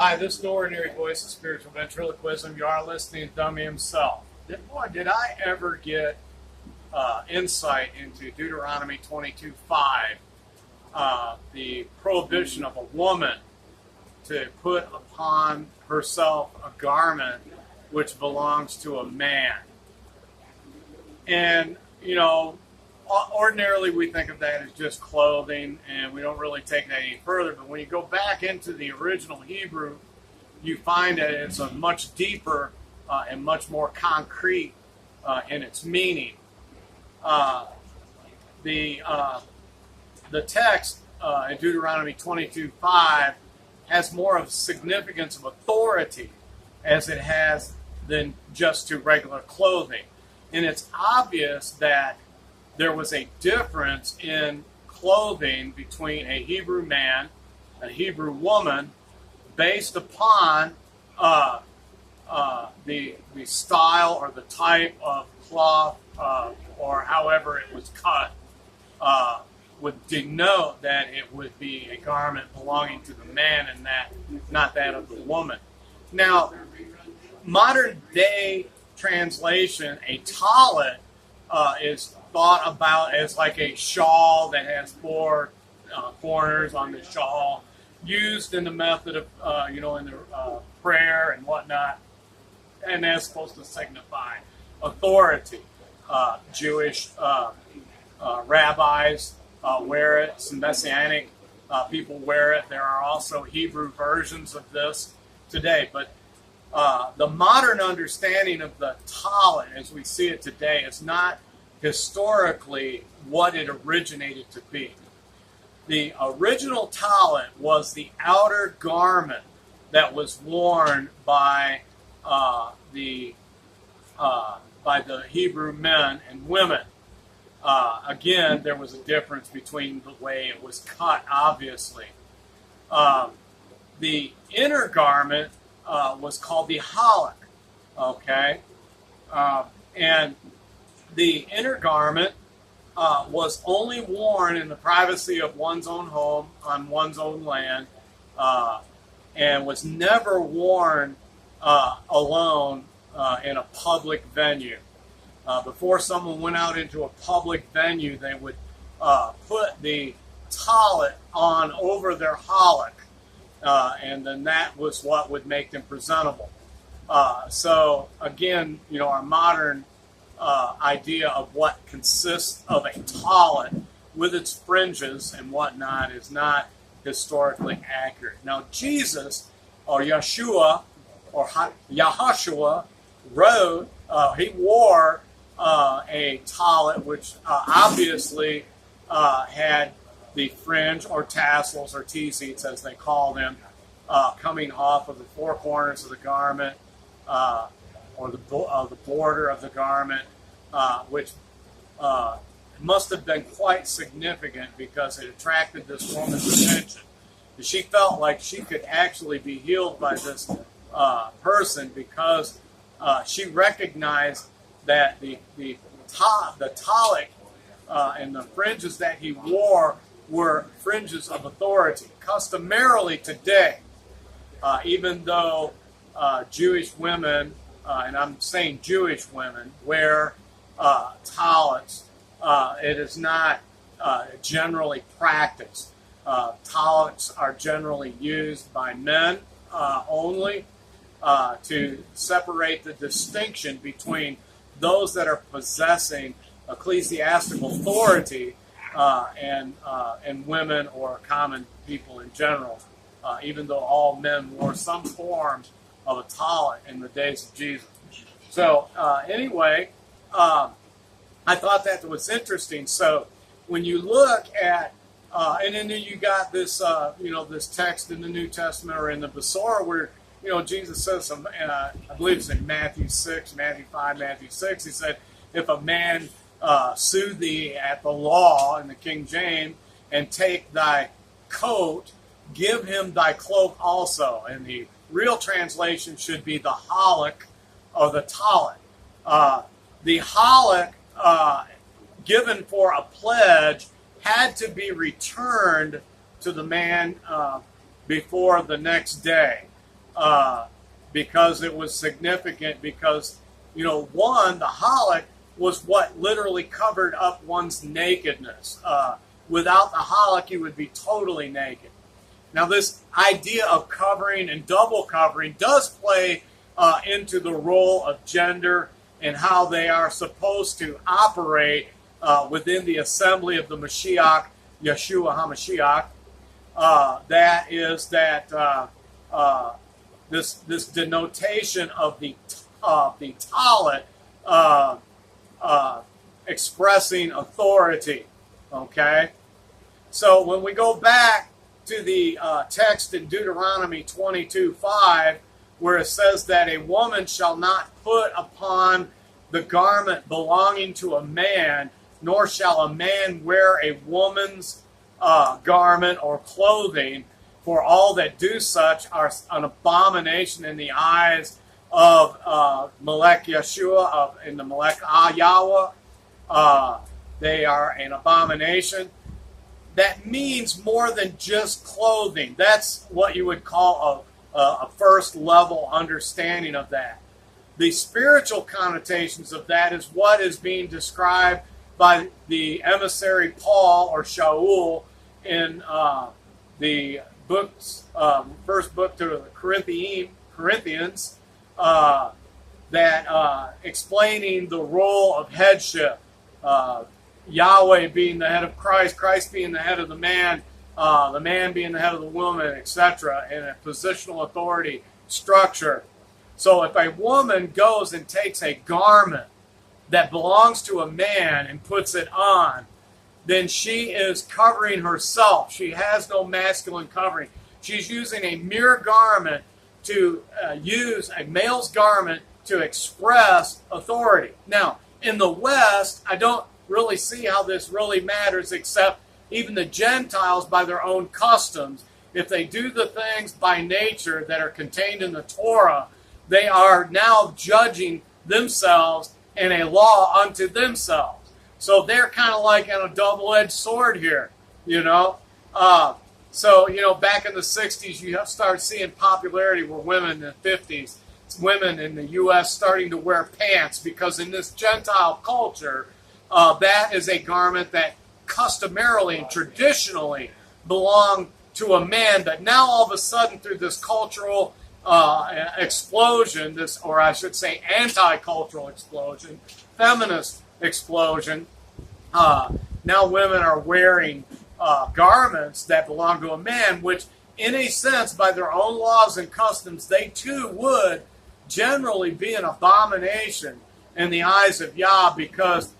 Hi, this is the ordinary voice of spiritual ventriloquism. You are listening to Dummy himself. Boy, did I ever get insight into Deuteronomy 22:5, the prohibition of a woman to put upon herself a garment which belongs to a man. And, ordinarily we think of that as just clothing, and we don't really take that any further. But when you go back into the original Hebrew, you find that it's a much deeper and much more concrete in its meaning. The text in Deuteronomy 22:5 has more of significance of authority as it has than just to regular clothing. And it's obvious that there was a difference in clothing between a Hebrew man, a Hebrew woman, based upon the style or the type of cloth or however it was cut, would denote that it would be a garment belonging to the man and not that of the woman. Now, modern day translation, a tallit, is thought about as like a shawl that has four corners on the shawl, used in the method of, in the prayer and whatnot, and that's supposed to signify authority. Jewish rabbis wear it. Some Messianic people wear it. There are also Hebrew versions of this today. But the modern understanding of the tallit, as we see it today, is not historically what it originated to be. The original tallit was the outer garment that was worn by the Hebrew men and women. Again, there was a difference between the way it was cut, obviously. The inner garment was called the halak, okay? And the inner garment was only worn in the privacy of one's own home, on one's own land, and was never worn alone in a public venue. Before someone went out into a public venue, they would put the tallit on over their halak, and then that was what would make them presentable. So again, our modern idea of what consists of a tallit with its fringes and whatnot is not historically accurate. Now, Jesus, or Yeshua, or Yahashua, he wore a tallit which obviously had the fringe or tassels or T-seats, as they call them, coming off of the four corners of the garment, or the border of the garment, which must have been quite significant because it attracted this woman's attention. She felt like she could actually be healed by this person because she recognized that the tallit and the fringes that he wore were fringes of authority. Customarily today, even though Jewish women, and I'm saying Jewish women, wear tallits, it is not generally practiced. Tallits are generally used by men only to separate the distinction between those that are possessing ecclesiastical authority and women or common people in general, even though all men wore some form of a tallit in the days of Jesus. So anyway, I thought that was interesting. So when you look at, and then you got this, this text in the New Testament or in the Besorah where, Jesus says, I believe it's in Matthew 6, Matthew 5, Matthew 6, he said, if a man sue thee at the law, in the King James, and take thy coat, give him thy cloak also. And the real translation should be the halak or the tallit. The halak given for a pledge had to be returned to the man before the next day. because it was significant. Because, one, the halak was what literally covered up one's nakedness. Without the halak, you would be totally naked. Now, this idea of covering and double covering does play into the role of gender and how they are supposed to operate within the assembly of the Mashiach, Yeshua HaMashiach. That is that this denotation of the talit expressing authority. Okay, so when we go back to the text in Deuteronomy 22:5, where it says that a woman shall not put upon the garment belonging to a man, nor shall a man wear a woman's garment or clothing, for all that do such are an abomination in the eyes of Melech Yeshua, in the Melech Yahweh. They are an abomination. That means more than just clothing. That's what you would call a first level understanding of that. The spiritual connotations of that is what is being described by the emissary Paul or Shaul in the books, first book to the Corinthians, that explaining the role of headship. Yahweh being the head of Christ, Christ being the head of the man being the head of the woman, etc., in a positional authority structure. So if a woman goes and takes a garment that belongs to a man and puts it on, then she is covering herself. She has no masculine covering. She's using a mere garment to use a male's garment to express authority. Now, in the West, I don't really see how this really matters, except even the Gentiles, by their own customs, if they do the things by nature that are contained in the Torah, they are now judging themselves in a law unto themselves. So they're kind of like on a double-edged sword here, So, back in the 60s, you start seeing popularity where women in the 50s, women in the U.S. starting to wear pants, because in this Gentile culture, that is a garment that customarily and traditionally belonged to a man, but now all of a sudden through this cultural explosion, or I should say anti-cultural explosion, feminist explosion, now women are wearing garments that belong to a man, which in a sense, by their own laws and customs, they too would generally be an abomination in the eyes of Yah, because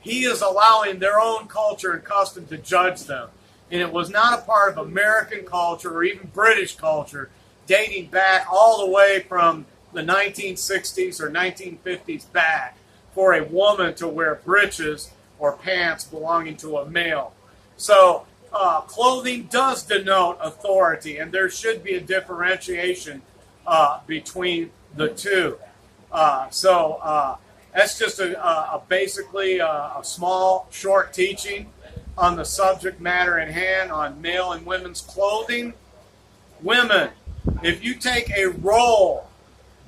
he is allowing their own culture and custom to judge them. And it was not a part of American culture or even British culture, dating back all the way from the 1960s or 1950s back, for a woman to wear breeches or pants belonging to a male. So clothing does denote authority, and there should be a differentiation between the two. That's just basically a small, short teaching on the subject matter at hand on male and women's clothing. Women, if you take a role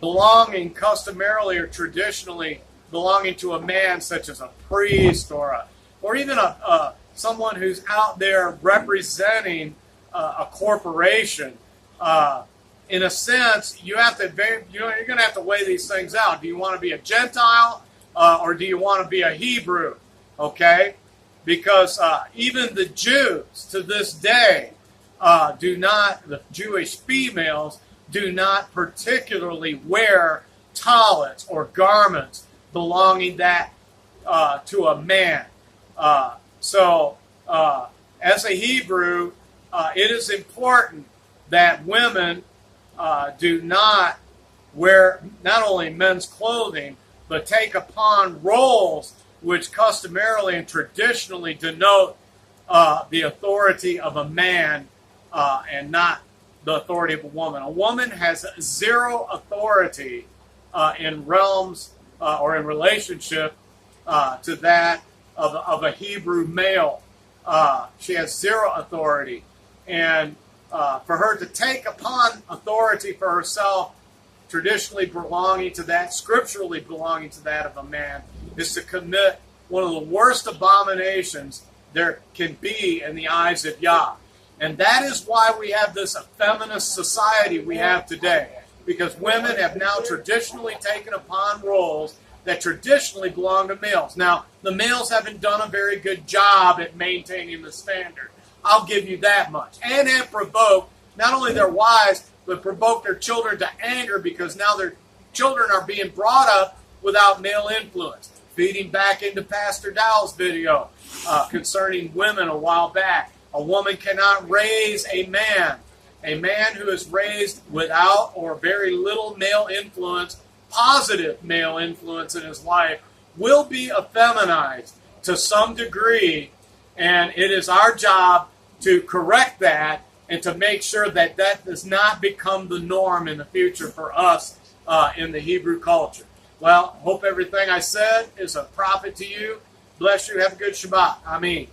belonging customarily or traditionally belonging to a man, such as a priest or even someone who's out there representing a corporation, in a sense, you're going to have to weigh these things out. Do you want to be a Gentile or do you want to be a Hebrew? Okay? Because even the Jews to this day the Jewish females do not particularly wear talits or garments belonging to a man. As a Hebrew, it is important that women do not wear not only men's clothing, but take upon roles which customarily and traditionally denote the authority of a man and not the authority of a woman. A woman has zero authority in realms or in relationship to that of a Hebrew male. She has zero authority. And for her to take upon authority for herself, traditionally belonging to that, scripturally belonging to that of a man, is to commit one of the worst abominations there can be in the eyes of Yah. And that is why we have this effeminist society we have today. Because women have now traditionally taken upon roles that traditionally belong to males. Now, the males haven't done a very good job at maintaining the standard. I'll give you that much. And have provoked not only their wives, but provoked their children to anger because now their children are being brought up without male influence. Feeding back into Pastor Dowell's video concerning women a while back. A woman cannot raise a man. A man who is raised without or very little male influence, positive male influence in his life, will be effeminized to some degree, and it is our job to correct that and to make sure that that does not become the norm in the future for us in the Hebrew culture. Well, hope everything I said is a profit to you. Bless you. Have a good Shabbat. Amen.